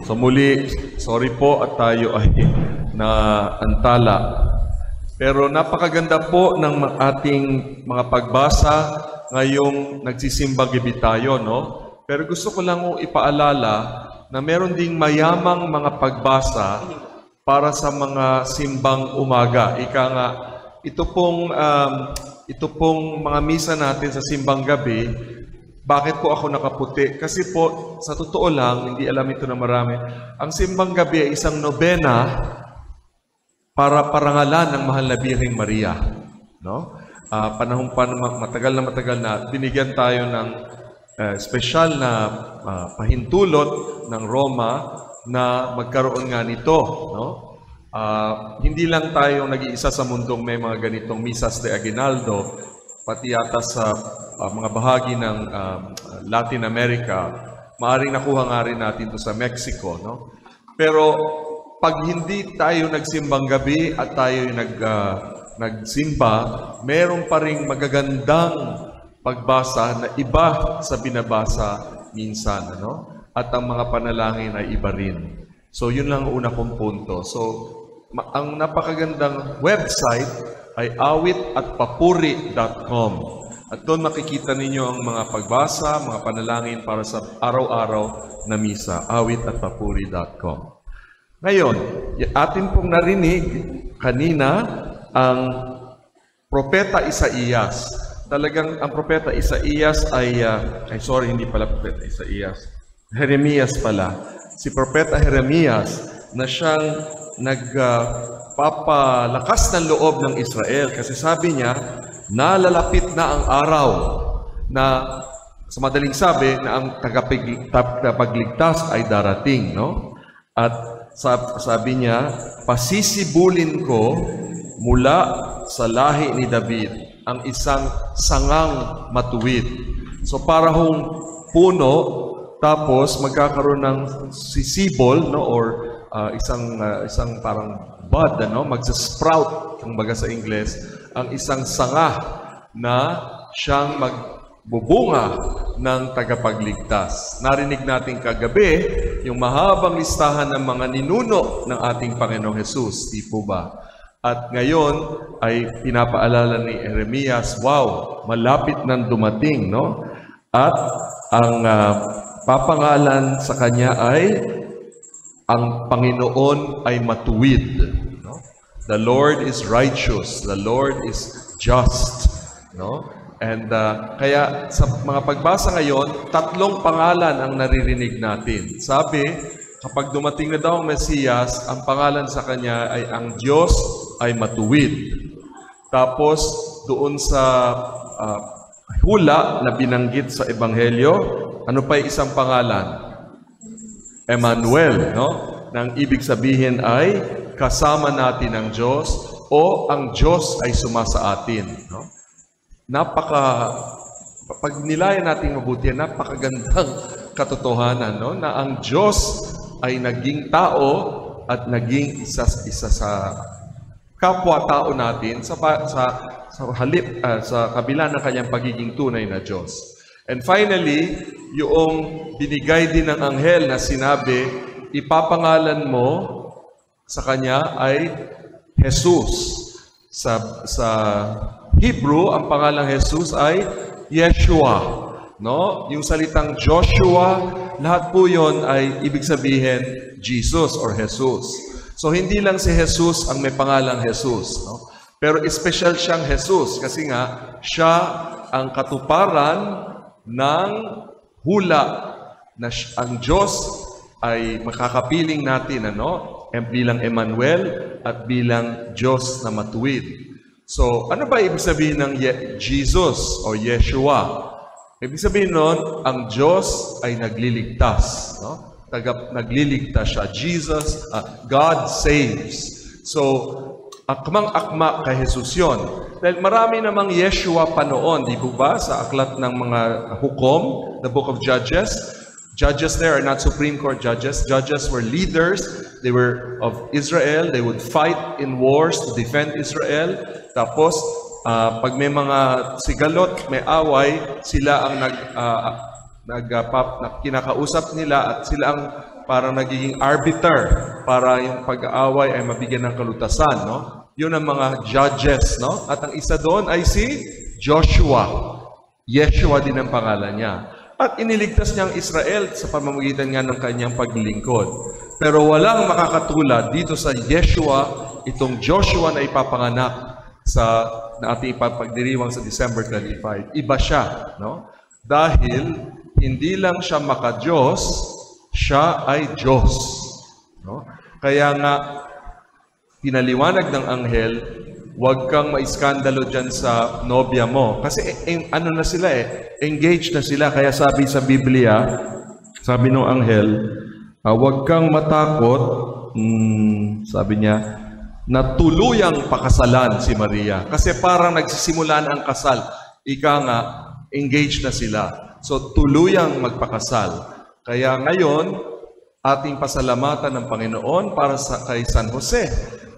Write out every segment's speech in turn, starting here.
So muli, sorry po at tayo ay naantala. Pero napakaganda po ng ating mga pagbasa ngayong nagsisimbang gabi tayo, no? Pero gusto ko lang ipaalala na meron ding mayamang mga pagbasa para sa mga simbang umaga. Ika nga, ito pong mga misa natin sa simbang gabi. Bakit po ako nakaputi? Kasi po, sa totoo lang, hindi alam ito na marami, ang simbang gabi ay isang nobena para parangalan ng mahal na Birheng Maria. No? Panahon pa matagal na binigyan tayo ng special na pahintulot ng Roma na magkaroon nga nito. No? Hindi lang tayo nag-iisa sa mundong may mga ganitong misas de aguinaldo, pati yata sa mga bahagi ng Latin America, maaaring nakuha nga rin natin ito sa Mexico. No? Pero pag hindi tayo nagsimbang gabi at tayo nagsimba, meron pa rin magagandang pagbasa na iba sa binabasa minsan. Ano? At ang mga panalangin ay iba rin. So yun lang ang una kong punto. So ang napakagandang website ay awit@papuri.com. At doon makikita ninyo ang mga pagbasa, mga panalangin para sa araw-araw na misa, awit@papuri.com. Ngayon, atin pong narinig kanina ang Propeta Isaías. Talagang ang Propeta Isaías hindi pala Propeta Isaías. Jeremias pala. Si Propeta Jeremias na siyang nagpapalakas ng loob ng Israel kasi sabi niya, nalalapit na ang araw na, sa madaling sabi, na ang tagapagligtas ay darating, no? At sabi niya, pasisibulin ko mula sa lahi ni David ang isang sangang matuwid. So para hong puno, tapos magkakaroon ng sisibol, no? Or isang parang bud, no? Magsa-sprout, kung baga sa Ingles, ang isang sanga na siyang magbubunga ng tagapagligtas. Narinig natin kagabi yung mahabang listahan ng mga ninuno ng ating Panginoong Hesus, di po ba? At ngayon ay pinapaalala ni Jeremias, wow, malapit nang dumating, no? At ang papangalan sa kanya ay ang Panginoon ay matuwid. No? The Lord is righteous. The Lord is just. No? And kaya sa mga pagbasa ngayon, 3 pangalan ang naririnig natin. Sabi, kapag dumating na daw ang Mesiyas, ang pangalan sa kanya ay ang Diyos ay matuwid. Tapos, doon sa hula na binanggit sa Ebanghelyo, ano pa yung isang pangalan? Emmanuel, no? Nang ibig sabihin ay kasama natin ang Diyos o ang Diyos ay sumasa atin, no? Pag nilayan natin mabuti, napakagandang katotohanan, no? Na ang Diyos ay naging tao at naging isa sa kapwa-tao natin sa kabila ng kanyang pagiging tunay na Diyos. And finally, yung binigay din ng anghel na sinabi, ipapangalan mo sa kanya ay Jesus. Sa Hebrew, ang pangalang Jesus ay Yeshua. No? Yung salitang Joshua, lahat po yon ay ibig sabihin Jesus or Jesus. So hindi lang si Jesus ang may pangalang Jesus, no? Pero special siyang Jesus kasi nga siya ang katuparan ng hula na ang Diyos ay makakapiling natin bilang Emmanuel at bilang Diyos na matuwid. So, ano ba ibig sabihin ng Jesus o Yeshua? Ibig sabihin nun, ang Diyos ay nagliligtas. No? Nagliligtas siya. Jesus, God saves. So, akmang-akma kay Jesus yun. Dahil marami namang Yeshua pa noon, di po ba? Sa aklat ng mga hukom, the book of Judges. Judges there are not Supreme Court judges. Judges were leaders. They were of Israel. They would fight in wars to defend Israel. Tapos, pag may mga sigalot, may away, sila ang kinakausap nila at sila ang parang nagiging arbiter para yung pag-aaway ay mabigyan ng kalutasan, no? Yun ang mga judges, no? At ang isa doon ay si Joshua. Yeshua din ang pangalan niya. At iniligtas niya ang Israel sa pamamagitan nga ng kanyang paglilingkod. Pero walang makakatulad dito sa Yeshua, itong Joshua na ipapanganak na ating ipapagdiriwang sa December 25. Iba siya, no? Dahil hindi lang siya maka-Diyos, siya ay Diyos. No? Kaya nga, pinaliwanag ng anghel, huwag kang maiskandalo dyan sa nobya mo. Kasi ano na sila engaged na sila. Kaya sabi sa Biblia, sabi ng anghel, huwag kang matakot, sabi niya, na tuluyang pakasalan si Maria. Kasi parang nagsisimulan ang kasal. Ika nga, engaged na sila. So, tuluyang magpakasal. Kaya ngayon, ating pasalamatan ng Panginoon para kay San Jose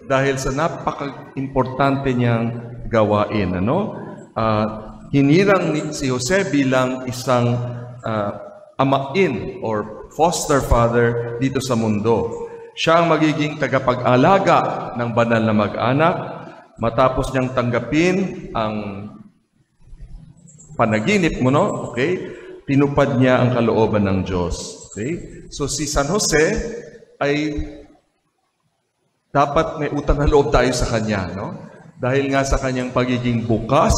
dahil sa napaka-importante niyang gawain. Hinirang si Jose bilang isang amain or foster father dito sa mundo. Siya ang magiging tagapag-alaga ng banal na mag-anak matapos niyang tanggapin ang panaginip mo, no? Okay? Tinupad niya ang kalooban ng Diyos. Okay? So si San Jose ay dapat may utang na loob tayo sa kanya, no? Dahil nga sa kanyang pagiging bukas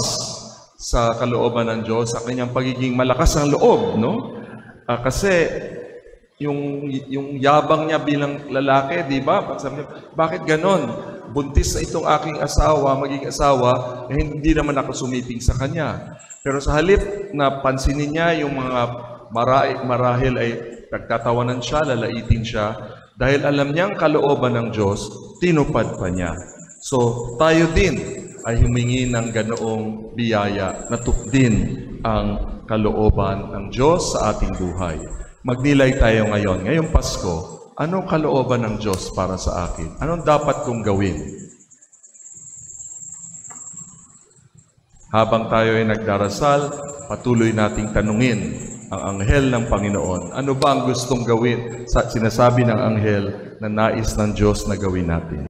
sa kalooban ng Diyos, sa kanyang pagiging malakas ang loob, no? Kasi yung yabang niya bilang lalaki, di ba? Sabi niya, bakit ganon? Buntis na itong aking asawa, magiging asawa, hindi naman ako sumiping sa kanya. Pero sa halip na pansinin niya yung mga marahil ay nagtatawanan siya, lalaitin siya, dahil alam niyang kalooban ng Diyos, tinupad pa niya. So, tayo din ay humingi ng ganoong biyaya na tupdin ang kalooban ng Diyos sa ating buhay. Magnilay tayo ngayon. Ngayong Pasko, anong kalooban ng Diyos para sa akin? Anong dapat kong gawin? Habang tayo ay nagdarasal, patuloy nating tanungin ang anghel ng Panginoon. Ano ba ang gustong gawin? Sinasabi ng anghel na nais ng Diyos na gawin natin.